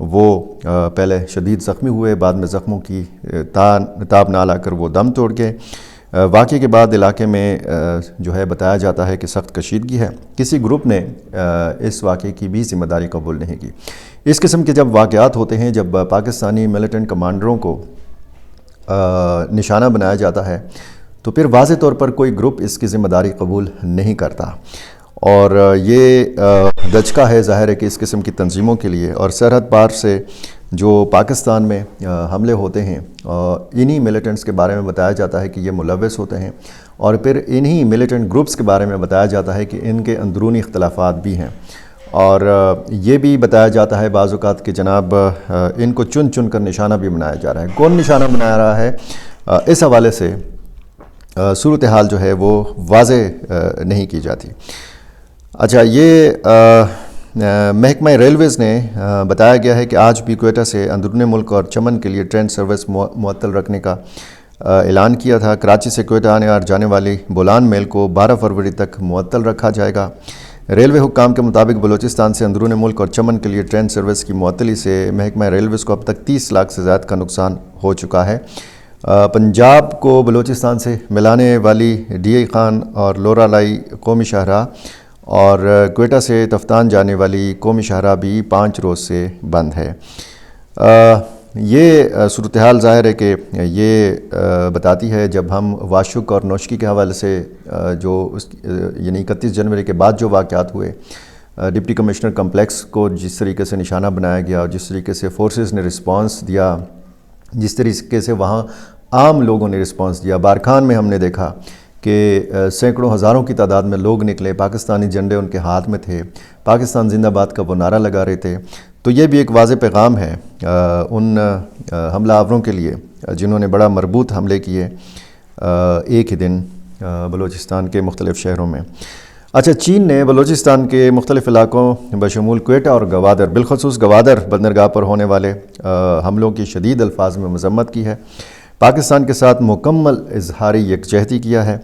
وہ پہلے شدید زخمی ہوئے، بعد میں زخموں کی تاب نہ لا کر وہ دم توڑ گئے۔ واقعے کے بعد علاقے میں جو ہے بتایا جاتا ہے کہ سخت کشیدگی ہے۔ کسی گروپ نے اس واقعے کی بھی ذمہ داری قبول نہیں کی۔ اس قسم کے جب واقعات ہوتے ہیں، جب پاکستانی ملیٹنٹ کمانڈروں کو نشانہ بنایا جاتا ہے، تو پھر واضح طور پر کوئی گروپ اس کی ذمہ داری قبول نہیں کرتا، اور یہ دھچکا ہے ظاہر ہے کہ اس قسم کی تنظیموں کے لیے۔ اور سرحد پار سے جو پاکستان میں حملے ہوتے ہیں، انہی ملیٹنٹس کے بارے میں بتایا جاتا ہے کہ یہ ملوث ہوتے ہیں، اور پھر انہی ملیٹنٹ گروپس کے بارے میں بتایا جاتا ہے کہ ان کے اندرونی اختلافات بھی ہیں، اور یہ بھی بتایا جاتا ہے بعض اوقات کہ جناب ان کو چن چن کر نشانہ بھی بنایا جا رہا ہے۔ کون نشانہ بنایا رہا ہے، اس حوالے سے صورتحال جو ہے وہ واضح نہیں کی جاتی۔ اچھا، یہ محکمہ ریلویز نے بتایا گیا ہے کہ آج بھی کوئٹہ سے اندرون ملک اور چمن کے لیے ٹرین سروس معطل رکھنے کا اعلان کیا تھا۔ کراچی سے کوئٹہ آنے اور جانے والی بولان میل کو 12 فروری تک معطل رکھا جائے گا۔ ریلوے حکام کے مطابق بلوچستان سے اندرون ملک اور چمن کے لیے ٹرین سروس کی معطلی سے محکمہ ریلویز کو اب تک 30 لاکھ سے زائد کا نقصان ہو چکا ہے۔ پنجاب کو بلوچستان سے ملانے والی ڈی آئی خان اور لورا لائی قومی شاہراہ اور کوئٹہ سے تفتان جانے والی قومی شاہراہ بھی 5 روز سے بند ہے۔ یہ صورتحال ظاہر ہے کہ یہ بتاتی ہے، جب ہم واشک اور نوشکی کے حوالے سے جو یعنی 31 جنوری کے بعد جو واقعات ہوئے، ڈپٹی کمشنر کمپلیکس کو جس طریقے سے نشانہ بنایا گیا اور جس طریقے سے فورسز نے رسپانس دیا، جس طریقے سے وہاں عام لوگوں نے رسپانس دیا، بارکھان میں ہم نے دیکھا کہ سینکڑوں ہزاروں کی تعداد میں لوگ نکلے، پاکستانی جھنڈے ان کے ہاتھ میں تھے، پاکستان زندہ باد کا وہ نعرہ لگا رہے تھے۔ تو یہ بھی ایک واضح پیغام ہے ان حملہ آوروں کے لیے جنہوں نے بڑا مربوط حملے کیے ایک ہی دن بلوچستان کے مختلف شہروں میں۔ اچھا، چین نے بلوچستان کے مختلف علاقوں بشمول کوئٹہ اور گوادر، بالخصوص گوادر بندرگاہ پر ہونے والے حملوں کی شدید الفاظ میں مذمت کی ہے، پاکستان کے ساتھ مکمل اظہاری یکجہتی کیا ہے۔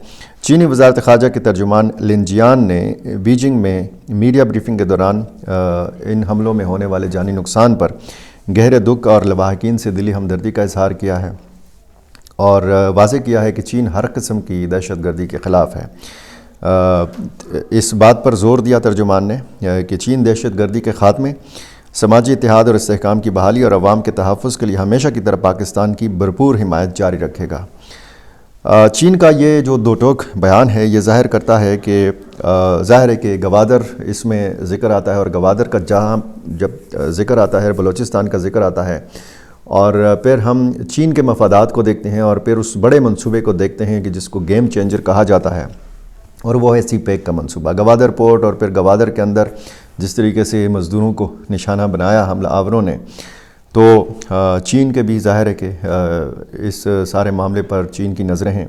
چینی وزارت خارجہ کے ترجمان لن جیان نے بیجنگ میں میڈیا بریفنگ کے دوران ان حملوں میں ہونے والے جانی نقصان پر گہرے دکھ اور لواحقین سے دلی ہمدردی کا اظہار کیا ہے، اور واضح کیا ہے کہ چین ہر قسم کی دہشت گردی کے خلاف ہے۔ اس بات پر زور دیا ترجمان نے کہ چین دہشت گردی کے خاتمے، سماجی اتحاد اور استحکام کی بحالی اور عوام کے تحفظ کے لیے ہمیشہ کی طرح پاکستان کی بھرپور حمایت جاری رکھے گا۔ چین کا یہ جو دو ٹوک بیان ہے، یہ ظاہر کرتا ہے کہ ظاہر ہے کہ گوادر اس میں ذکر آتا ہے، اور گوادر کا جہاں جب ذکر آتا ہے، بلوچستان کا ذکر آتا ہے، اور پھر ہم چین کے مفادات کو دیکھتے ہیں، اور پھر اس بڑے منصوبے کو دیکھتے ہیں کہ جس کو گیم چینجر کہا جاتا ہے، اور وہ ہے سی پیک کا منصوبہ۔ گوادر پورٹ اور پھر گوادر کے اندر جس طریقے سے مزدوروں کو نشانہ بنایا حملہ آوروں نے، تو چین کے بھی ظاہر ہے کہ اس سارے معاملے پر چین کی نظریں ہیں،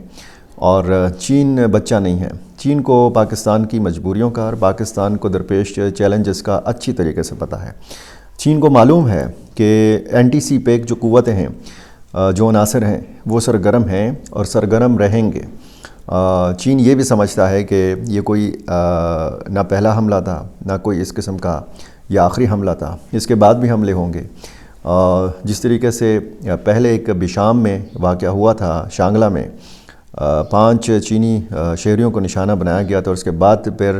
اور چین بچہ نہیں ہے۔ چین کو پاکستان کی مجبوریوں کا اور پاکستان کو درپیش چیلنجز کا اچھی طریقے سے پتہ ہے۔ چین کو معلوم ہے کہ اینٹی سی پیک جو قوتیں ہیں، جو عناصر ہیں، وہ سرگرم ہیں اور سرگرم رہیں گے۔ چین یہ بھی سمجھتا ہے کہ یہ کوئی نہ پہلا حملہ تھا، نہ کوئی اس قسم کا یہ آخری حملہ تھا، اس کے بعد بھی حملے ہوں گے۔ جس طریقے سے پہلے ایک بشام میں واقعہ ہوا تھا، شانگلہ میں 5 چینی شہریوں کو نشانہ بنایا گیا تھا، اور اس کے بعد پھر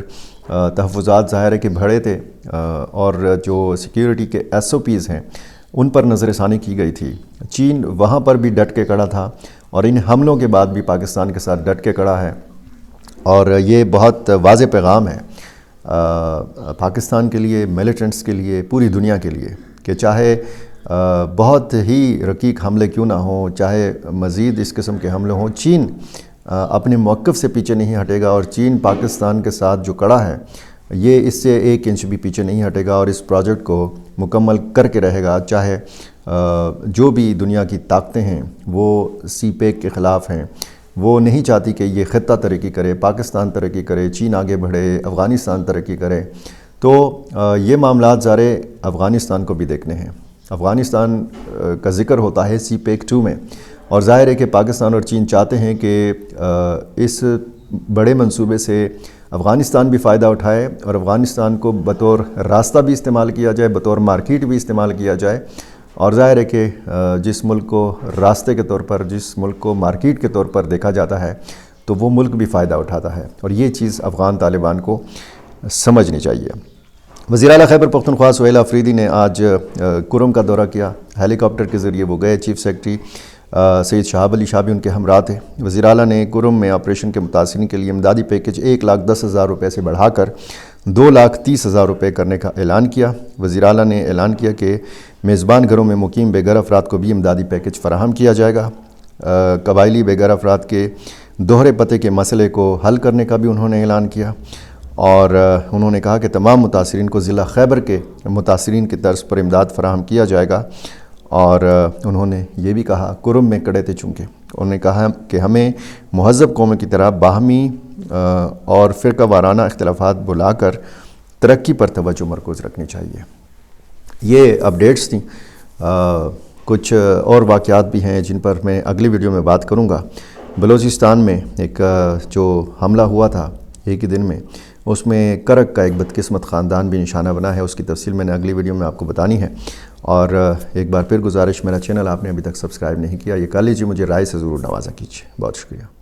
تحفظات ظاہر ہے کہ بڑھے تھے، اور جو سیکیورٹی کے SOPs ہیں ان پر نظر ثانی کی گئی تھی۔ چین وہاں پر بھی ڈٹ کے کھڑا تھا، اور ان حملوں کے بعد بھی پاکستان کے ساتھ ڈٹ کے کھڑا ہے، اور یہ بہت واضح پیغام ہے پاکستان کے لیے، ملیٹنٹس کے لیے، پوری دنیا کے لیے، کہ چاہے بہت ہی رقیق حملے کیوں نہ ہوں، چاہے مزید اس قسم کے حملے ہوں، چین اپنے موقف سے پیچھے نہیں ہٹے گا، اور چین پاکستان کے ساتھ جو کڑا ہے یہ اس سے 1 انچ بھی پیچھے نہیں ہٹے گا، اور اس پروجیکٹ کو مکمل کر کے رہے گا، چاہے جو بھی دنیا کی طاقتیں ہیں وہ سی پیک کے خلاف ہیں، وہ نہیں چاہتی کہ یہ خطہ ترقی کرے، پاکستان ترقی کرے، چین آگے بڑھے، افغانستان ترقی کرے۔ تو یہ معاملات ظاہر افغانستان کو بھی دیکھنے ہیں۔ افغانستان کا ذکر ہوتا ہے سی پیک 2 میں، اور ظاہر ہے کہ پاکستان اور چین چاہتے ہیں کہ اس بڑے منصوبے سے افغانستان بھی فائدہ اٹھائے اور افغانستان کو بطور راستہ بھی استعمال کیا جائے، بطور مارکیٹ بھی استعمال کیا جائے، اور ظاہر ہے کہ جس ملک کو راستے کے طور پر، جس ملک کو مارکیٹ کے طور پر دیکھا جاتا ہے تو وہ ملک بھی فائدہ اٹھاتا ہے، اور یہ چیز افغان طالبان کو سمجھنی چاہیے۔ وزیر اعلیٰ خیبر پختونخوا سہیل آفریدی نے آج کرم کا دورہ کیا، ہیلی کاپٹر کے ذریعے وہ گئے۔ چیف سیکرٹری سید شہاب علی شاہ بھی ان کے ہمراہ تھے۔ وزیر اعلیٰ نے کرم میں آپریشن کے متاثرین کے لیے امدادی پیکج 1,10,000 روپے سے بڑھا کر 2,30,000 روپے کرنے کا اعلان کیا۔ وزیر اعلیٰ نے اعلان کیا کہ میزبان گھروں میں مقیم بے گھر افراد کو بھی امدادی پیکج فراہم کیا جائے گا۔ قبائلی بے گھر افراد کے دوہرے پتے کے مسئلے کو حل کرنے کا بھی انہوں نے اعلان کیا، اور انہوں نے کہا کہ تمام متاثرین کو ضلع خیبر کے متاثرین کی طرز پر امداد فراہم کیا جائے گا، اور انہوں نے یہ بھی کہا، کرم میں کڑے تھے چونکہ، انہوں نے کہا کہ ہمیں مہذب قوموں کی طرح باہمی اور فرقہ وارانہ اختلافات بلا کر ترقی پر توجہ مرکوز رکھنی چاہیے۔ یہ اپڈیٹس تھیں، کچھ اور واقعات بھی ہیں جن پر میں اگلی ویڈیو میں بات کروں گا۔ بلوچستان میں ایک جو حملہ ہوا تھا ایک ہی دن میں، اس میں کرک کا ایک بدقسمت خاندان بھی نشانہ بنا ہے، اس کی تفصیل میں نے اگلی ویڈیو میں آپ کو بتانی ہے۔ اور ایک بار پھر گزارش، میرا چینل آپ نے ابھی تک سبسکرائب نہیں کیا، یہ کر لیجیے، مجھے رائے سے ضرور نوازا کیجیے۔ بہت شکریہ۔